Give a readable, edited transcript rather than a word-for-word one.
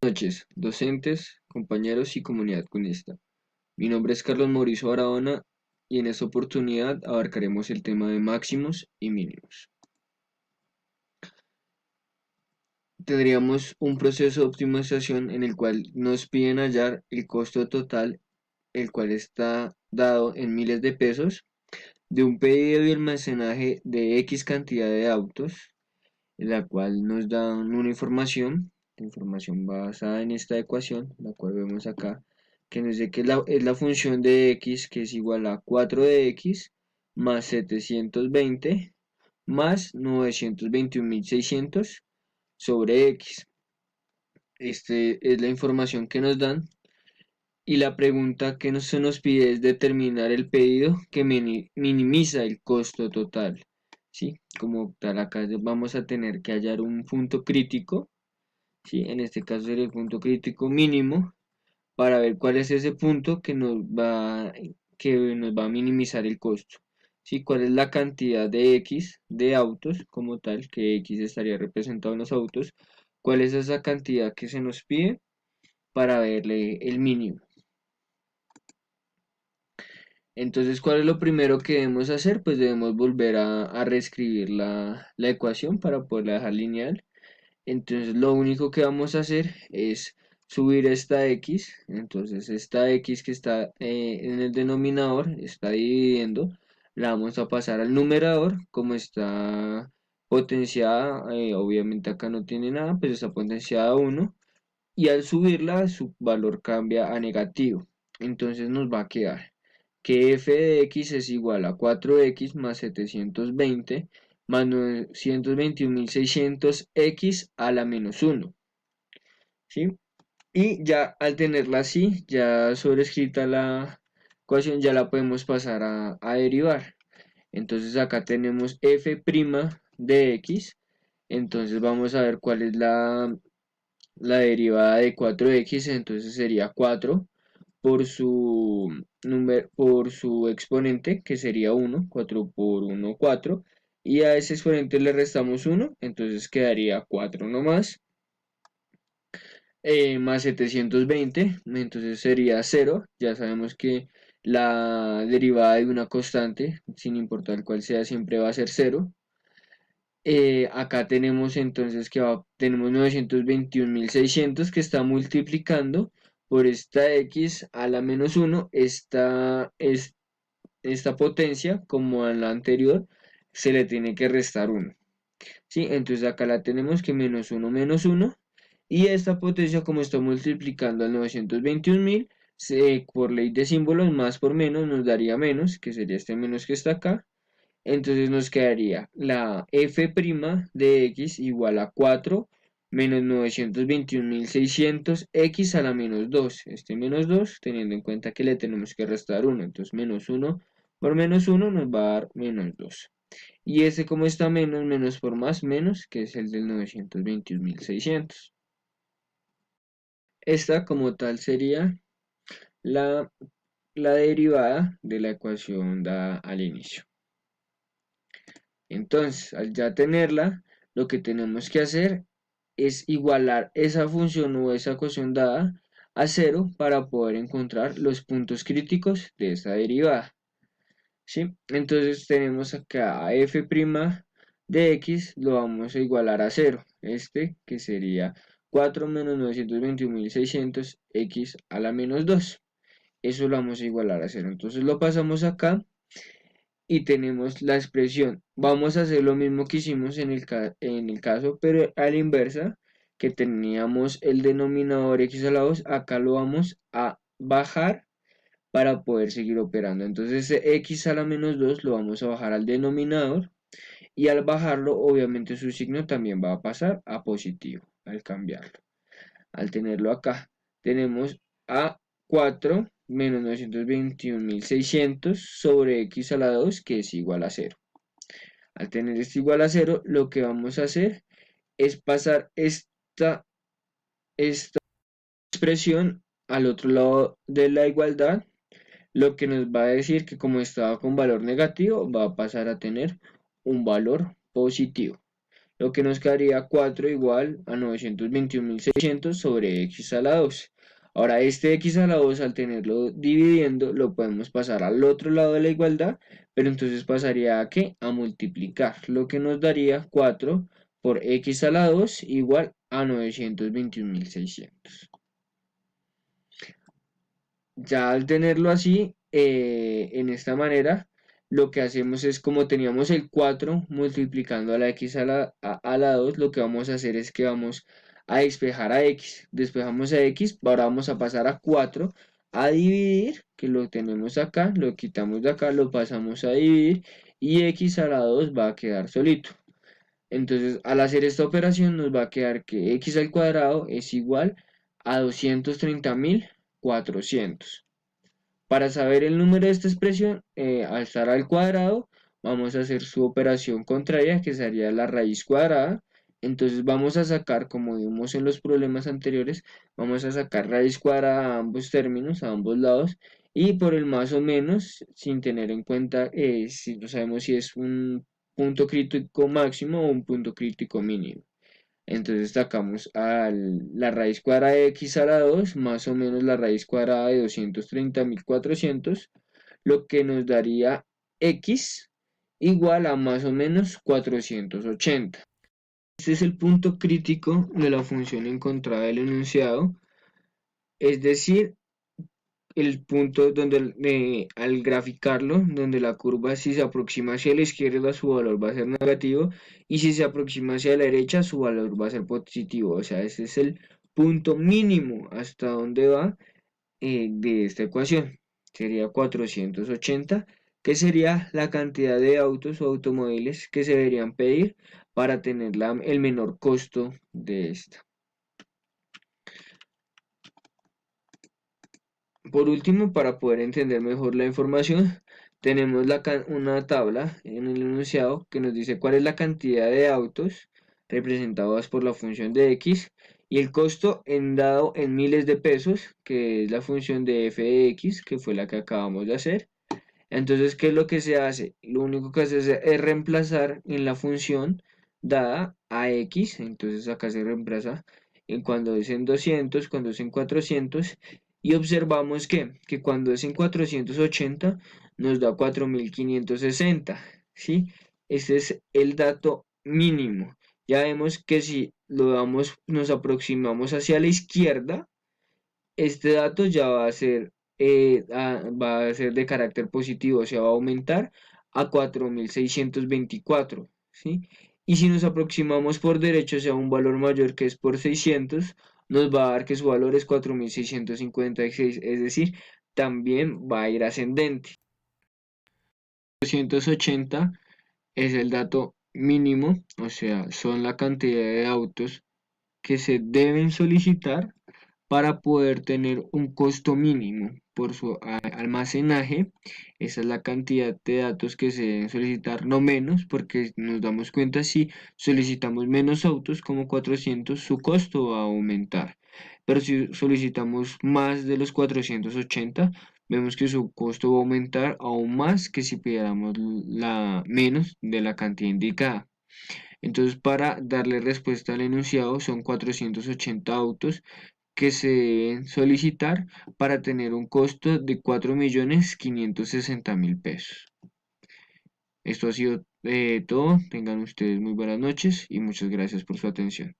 Noches, docentes, compañeros y comunidad cunista. Mi nombre es Carlos Mauricio Barahona y en esta oportunidad abarcaremos el tema de máximos y mínimos. Tendríamos un proceso de optimización en el cual nos piden hallar el costo total, el cual está dado en miles de pesos, de un pedido y almacenaje de X cantidad de autos, en la cual nos dan una información basada en esta ecuación, la cual vemos acá, que nos dice que es la función de x, que es igual a 4 de x más 720 más 921.600 sobre x. Este es la información que nos dan y la pregunta que se nos pide es determinar el pedido que minimiza el costo total. ¿Sí? Como tal, acá vamos a tener que hallar un punto crítico, ¿sí? En este caso sería el punto crítico mínimo, para ver cuál es ese punto que nos va a minimizar el costo. ¿Sí? ¿Cuál es la cantidad de X de autos como tal, que X estaría representado en los autos? ¿Cuál es esa cantidad que se nos pide para verle el mínimo? Entonces, ¿cuál es lo primero que debemos hacer? Pues debemos volver a reescribir la ecuación para poderla dejar lineal. Entonces, lo único que vamos a hacer es subir esta x. Entonces, esta x que está en el denominador está dividiendo. La vamos a pasar al numerador. Como está potenciada, obviamente acá no tiene nada, pues está potenciada a 1. Y al subirla, su valor cambia a negativo. Entonces, nos va a quedar que f de x es igual a 4x más 720 más 921.600x a la menos 1, ¿sí? Y ya al tenerla así, ya sobrescrita la ecuación, ya la podemos pasar a derivar. Entonces acá tenemos f' de x, entonces vamos a ver cuál es la derivada de 4x, entonces sería 4 por su exponente, que sería 1, 4 por 1, 4, y a ese exponente le restamos 1, entonces quedaría 4 nomás, más 720, entonces sería 0, ya sabemos que la derivada de una constante, sin importar cuál sea, siempre va a ser 0. Acá tenemos entonces tenemos 921.600 que está multiplicando por esta x a la menos 1, esta potencia, como en la anterior, se le tiene que restar 1. ¿Sí? Entonces acá la tenemos que menos 1, y esta potencia, como está multiplicando al 921.000, por ley de símbolos, más por menos nos daría menos, que sería este menos que está acá. Entonces nos quedaría la f' de x igual a 4 menos 921.600 x a la menos 2. Este menos 2, teniendo en cuenta que le tenemos que restar 1. Entonces menos 1 por menos 1 nos va a dar menos 2. Y ese, como está menos por más, menos, que es el del 921.600. Esta como tal sería la, la derivada de la ecuación dada al inicio. Entonces, al ya tenerla, lo que tenemos que hacer es igualar esa función o esa ecuación dada a 0 para poder encontrar los puntos críticos de esta derivada. ¿Sí? Entonces tenemos acá a f' de x, lo vamos a igualar a 0. Este que sería 4 menos 921.600 x a la menos 2. Eso lo vamos a igualar a 0. Entonces lo pasamos acá y tenemos la expresión. Vamos a hacer lo mismo que hicimos en el caso, pero a la inversa, que teníamos el denominador x a la 2, acá lo vamos a bajar para poder seguir operando. Entonces x a la menos 2 lo vamos a bajar al denominador, y al bajarlo obviamente su signo también va a pasar a positivo al cambiarlo. Al tenerlo acá tenemos a 4 menos 921.600 sobre x a la 2, que es igual a 0. Al tener esto igual a 0, lo que vamos a hacer es pasar esta expresión al otro lado de la igualdad, lo que nos va a decir que, como estaba con valor negativo, va a pasar a tener un valor positivo. lo que nos quedaría 4 igual a 921.600 sobre x a la 2. Ahora este x a la 2 al tenerlo dividiendo lo podemos pasar al otro lado de la igualdad, pero entonces pasaría a ¿qué? A multiplicar, lo que nos daría 4 por x a la 2 igual a 921.600. Ya al tenerlo así, en esta manera, lo que hacemos es como teníamos el 4 multiplicando a la x a la 2, lo que vamos a hacer es que vamos a despejar a x. Despejamos a x, ahora vamos a pasar a 4 a dividir, que lo tenemos acá, lo quitamos de acá, lo pasamos a dividir y x a la 2 va a quedar solito. Entonces, al hacer esta operación nos va a quedar que x al cuadrado es igual a 230.400. Para saber el número de esta expresión, al estar al cuadrado, vamos a hacer su operación contraria, que sería la raíz cuadrada. Entonces vamos a sacar, como vimos en los problemas anteriores, vamos a sacar raíz cuadrada a ambos términos, a ambos lados, y por el más o menos, sin tener en cuenta si no sabemos si es un punto crítico máximo o un punto crítico mínimo. Entonces sacamos la raíz cuadrada de x a la 2 más o menos la raíz cuadrada de 230.400, lo que nos daría x igual a más o menos 480. Este es el punto crítico de la función encontrada del enunciado, es decir, el punto donde al graficarlo, donde la curva si se aproxima hacia la izquierda su valor va a ser negativo y si se aproxima hacia la derecha su valor va a ser positivo. O sea, ese es el punto mínimo hasta donde va de esta ecuación. Sería 480, que sería la cantidad de autos o automóviles que se deberían pedir para tener el menor costo de esta. Por último, para poder entender mejor la información, tenemos una tabla en el enunciado que nos dice cuál es la cantidad de autos representados por la función de x y el costo dado en miles de pesos, que es la función de f de x, que fue la que acabamos de hacer. Entonces, ¿qué es lo que se hace? Lo único que se hace es reemplazar en la función dada a x, entonces acá se reemplaza en cuando es en 200, cuando es en 400, y observamos que cuando es en 480 nos da 4.560, ¿sí? Este es el dato mínimo. Ya vemos que si lo damos, nos aproximamos hacia la izquierda, este dato ya va a ser de carácter positivo, o sea, va a aumentar a 4.624, ¿sí? Y si nos aproximamos por derecho, o sea, un valor mayor que es por 600, nos va a dar que su valor es 4.656, es decir, también va a ir ascendente. 280 es el dato mínimo, o sea, son la cantidad de autos que se deben solicitar para poder tener un costo mínimo por su almacenaje. Esa es la cantidad de datos que se deben solicitar, no menos, porque nos damos cuenta si solicitamos menos autos, como 400, su costo va a aumentar. Pero si solicitamos más de los 480, vemos que su costo va a aumentar aún más que si pidiéramos menos de la cantidad indicada. Entonces, para darle respuesta al enunciado, son 480 autos que se deben solicitar para tener un costo de 4.560.000 pesos. Esto ha sido todo. Tengan ustedes muy buenas noches y muchas gracias por su atención.